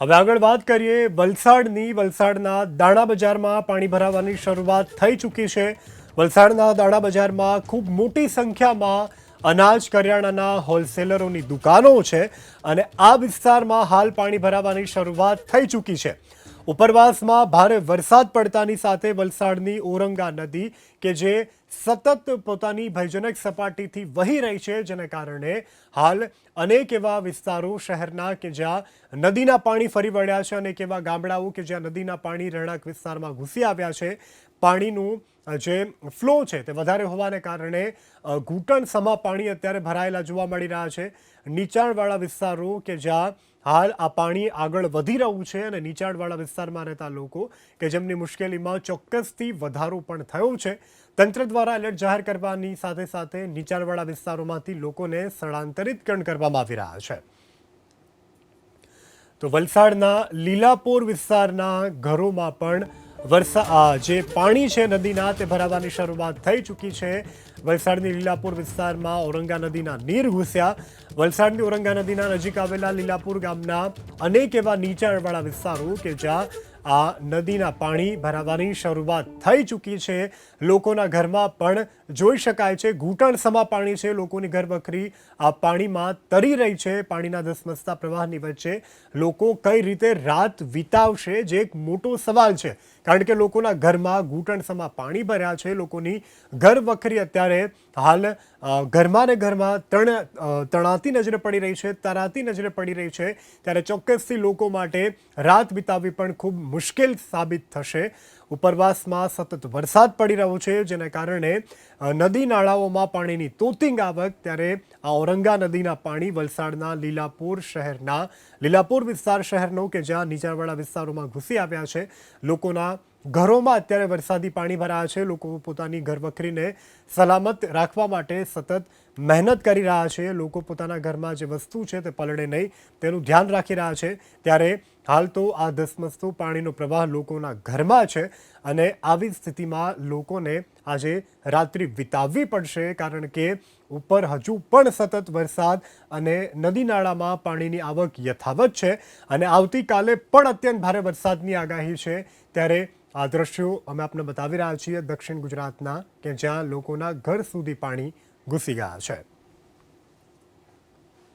હવે આગળ વાત કરીએ વલસાડના દાણા બજારમાં પાણી ભરાવાની શરૂઆત થઈ ચૂકી છે। વલસાડના દાણા બજારમાં ખૂબ મોટી સંખ્યામાં અનાજ કરિયાણાના હોલસેલરોની દુકાનો છે અને આ વિસ્તારમાં હાલ પાણી ભરાવાની શરૂઆત થઈ ચૂકી છે। ઉપરવાસમાં ભારે વરસાદ પડતાની સાથે વલસાડની ઓરંગા નદી કે જે સતત પોતાની ભયજનક સપાટીથી વહી રહી છે, જેને કારણે હાલ અનેક એવા વિસ્તારો શહેરના કે જ્યાં નદીના પાણી ફરી વળ્યા છે, અનેક એવા ગામડાઓ કે જ્યાં નદીના પાણી રહેણાંક વિસ્તારમાં ઘૂસી આવ્યા છે। પાણીનું જે ફ્લો છે તે વધારે હોવાને કારણે ઘૂંટણ સમા પાણી અત્યારે ભરાયેલા જોવા મળી રહ્યા છે। નીચાણવાળા વિસ્તારો કે જ્યાં હાલ આ પાણી આગળ વધી રહ્યું છે અને નીચાણવાળા વિસ્તારમાં રહેતા લોકો કે જેમની મુશ્કેલીમાં ચોક્કસથી વધારો પણ થયો છે, તંત્ર દ્વારા એલર્ટ જાહેર કરવાની સાથે સાથે નીચાણવાળા વિસ્તારોમાંથી લોકોને સ્થળાંતરિત પણ કરવામાં આવી રહ્યા છે। તો વલસાડના લીલાપોર વિસ્તારના ઘરોમાં પણ જે પાણી છે નદીના તે ભરાવાની શરૂઆત થઈ ચૂકી છે। વલસાડની લીલાપુર વિસ્તારમાં ઔરંગા નદીના નીર ઘૂસ્યા। વલસાડની ઔરંગા નદીના નજીક આવેલા લીલાપુર ગામના અનેક એવા નીચાણવાળા વિસ્તારો કે જ્યાં આ નદીના પાણી ભરાવાની શરૂઆત થઈ ચૂકી છે। લોકોના ઘરમાં પણ જોઈ શકાય છે ઘૂંટણ સમા પાણી છે। લોકોની ઘર વખરી આ પાણીમાં તરી રહી છે। પાણીના ધસમસતા પ્રવાહની વચ્ચે લોકો કઈ રીતે રાત વિતાવશે જે એક મોટો સવાલ છે, કારણ કે લોકોના ઘરમાં ઘૂંટણ સમા પાણી ભર્યા છે। લોકોની ઘર વખરી અત્યારે હાલ ઘરમાં ને ઘરમાં તણાતી નજરે પડી રહી છે, તરાતી નજરે પડી રહી છે, ત્યારે ચોક્કસથી લોકો માટે રાત વિતાવવી પણ ખૂબ મુશ્કેલ સાબિત થશે। ઉપરવાસમાં સતત વરસાદ પડી રહ્યો છે, જેને કારણે નદી નાળાઓમાં પાણીની તોતિંગ આવક, ત્યારે આ ઔરંગા નદીના પાણી વલસાડના લીલાપુર વિસ્તાર શહેરનો કે જ્યાં નીચાણવાળા વિસ્તારોમાં ઘૂસી આવ્યા છે। લોકોના ઘરોમાં અત્યારે વરસાદી પાણી ભરાયા છે। લોકો પોતાની ઘર વખરીને સલામત રાખવા માટે સતત મહેનત કરી રહ્યા છે। લોકો પોતાના ઘરમાં જે વસ્તુ છે તે પલળે નહીં તેનું ધ્યાન રાખી રહ્યા છે, ત્યારે હાલ તો આ ધસમસતો પાણીનો પ્રવાહ લોકોના ઘરમાં છે અને આવી સ્થિતિમાં લોકોને આજે રાત્રિ વિતાવવી પડશે, કારણ કે ઉપર હજુ પણ સતત વરસાદ અને નદી નાળામાં પાણીની આવક યથાવત છે અને આવતીકાલે પણ અત્યંત ભારે વરસાદની આગાહી છે। ત્યારે આ દ્રશ્યો અમે આપને બતાવી રહ્યા છીએ દક્ષિણ ગુજરાતના, કે જ્યાં લોકોના ઘર સુધી પાણી ઘૂસી ગયા છે।